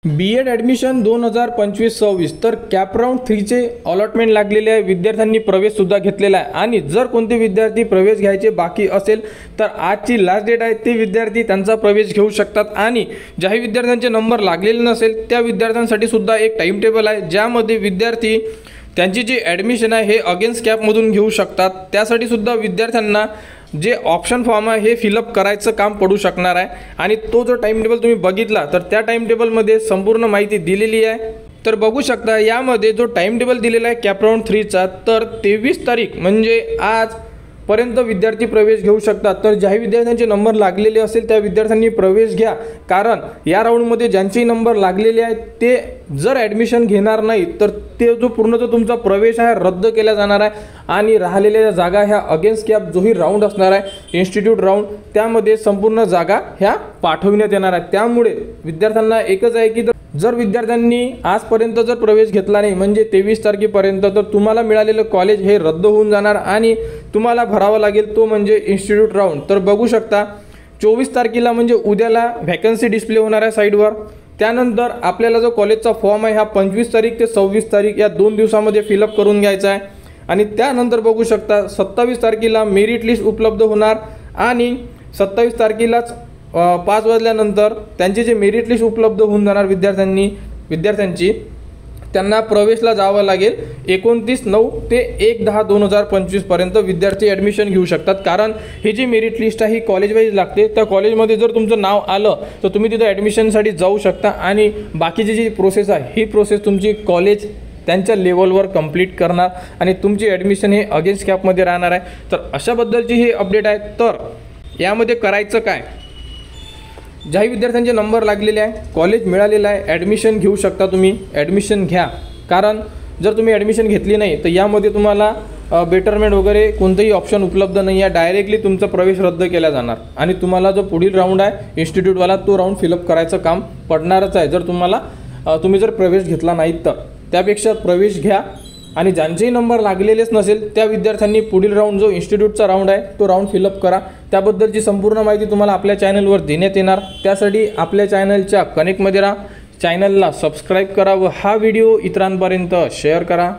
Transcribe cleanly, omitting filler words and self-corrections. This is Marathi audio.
B.Ed ॲडमिशन 2025-26 तर कॅप राऊंड 3चे अलॉटमेंट लागलेले आहे। विद्यार्थ्यांनी प्रवेशसुद्धा घेतलेला आहे आणि जर कोणते विद्यार्थी प्रवेश घ्यायचे बाकी असेल तर आजची लास्ट डेट आहे, ते विद्यार्थी त्यांचा प्रवेश घेऊ शकतात। आणि ज्याही विद्यार्थ्यांचे नंबर लागलेले नसेल त्या विद्यार्थ्यांसाठी सुद्धा एक टाइम टेबल आहे, ज्यामध्ये विद्यार्थी त्यांची जी ॲडमिशन आहे हे अगेन्स्ट कॅपमधून घेऊ शकतात। त्यासाठी सुद्धा विद्यार्थ्यांना जे ऑप्शन फॉर्म आहे हे फिलअप करायचं काम पडू शकणार आहे। आणि तो जो टाइम टेबल तुम्ही बघितला तर त्या टाइम टेबलमध्ये संपूर्ण माहिती दिलेली आहे। तर बघू शकता यामध्ये जो टाइम टेबल दिलेला आहे कॅप राऊंड 3चा, तर 23 तारीख म्हणजे आज पर्यंत विद्यार्थी प्रवेश घेऊ शकतात। तर ज्याही विद्यार्थ्यांचे नंबर लागलेले असेल त्या विद्यार्थ्यांनी प्रवेश घ्या, कारण या राऊंडमध्ये ज्यांचे नंबर लागलेले आहेत ते जर ॲडमिशन घेणार नाही तर ते जो पूर्ण जो तुमचा प्रवेश आहे रद्द केला जाणार आहे आणि राहिलेल्या जागा ह्या अगेन्स्ट कॅप जोही राऊंड असणार आहे इन्स्टिट्यूट राऊंड, त्यामध्ये संपूर्ण जागा ह्या पाठवण्यात येणार आहेत। त्यामुळे विद्यार्थ्यांना एकच आहे की जर विद्यार्थ्यांनी आजपर्यंत जर प्रवेश घेतला नाही म्हणजे 23 तारखेपर्यंत तर तुम्हाला मिळालेलं कॉलेज हे रद्द होऊन जाणार आणि तुम्हाला भरावं लागेल तो म्हणजे इन्स्टिट्यूट राऊंड। तर बघू शकता 24 तारखेला म्हणजे उद्याला व्हॅकन्सी डिस्प्ले होणार आहे साईडवर। त्यानंतर आपल्याला जो कॉलेजचा फॉर्म आहे हा 25 तारीख ते 26 तारीख या 2 दिवसामध्ये फिलअप करून घ्यायचा आहे। आणि त्यानंतर बघू शकता 27 तारखेला मेरिट लिस्ट उपलब्ध होणार आणि 27 तारखेलाच 5 वाजल्यानंतर त्यांची जे मेरिट लिस्ट उपलब्ध होऊन जाणार विद्यार्थ्यांची त्यांना प्रवेशला जावं लागेल। 29/9 ते 1/10/2025 पर्यंत विद्यार्थी ॲडमिशन घेऊ शकतात, कारण ही जी मेरिट लिस्ट आहे ही कॉलेज वाईज लागते। त्या कॉलेजमध्ये जर तुमचं नाव आलं तर तुम्ही तिथं ॲडमिशनसाठी जाऊ शकता आणि बाकीची जी प्रोसेस आहे ही प्रोसेस तुमची कॉलेज त्यांच्या लेवलवर कंप्लीट करणार आणि तुमची ॲडमिशन हे अगेन्स्ट कॅपमध्ये राहणार आहे। तर अशाबद्दलची ही अपडेट आहे। तर यामध्ये करायचं काय, ज्याही विद्यार्थ्यांचे नंबर लागलेले आहे कॉलेज मिळालेलं आहे ॲडमिशन घेऊ शकता, तुम्ही ॲडमिशन घ्या। कारण जर तुम्ही ॲडमिशन घेतली नाही तर यामध्ये तुम्हाला बेटरमेंट वगैरे कोणतेही ऑप्शन उपलब्ध नाही आहे, डायरेक्टली तुमचा प्रवेश रद्द केला जाणार आणि तुम्हाला जो पुढील राऊंड आहे इन्स्टिट्यूटवाला तो राऊंड फिलअप करायचं काम पडणारच आहे जर तुम्ही जर प्रवेश घेतला नाही तर। त्यापेक्षा प्रवेश घ्या आणि ज्यांचेही नंबर लागलेलेच नसेल त्या विद्यार्थ्यांनी पुढील राऊंड जो इन्स्टिट्यूटचा राऊंड आहे तो राऊंड फिलअप करा। त्याबद्दलची संपूर्ण माहिती तुम्हाला आपल्या चॅनलवर देण्यात येणार। त्यासाठी आपल्या चॅनलच्या कनेक्टमध्ये राहा, चॅनलला सबस्क्राईब करा व हा व्हिडिओ इतरांपर्यंत शेअर करा।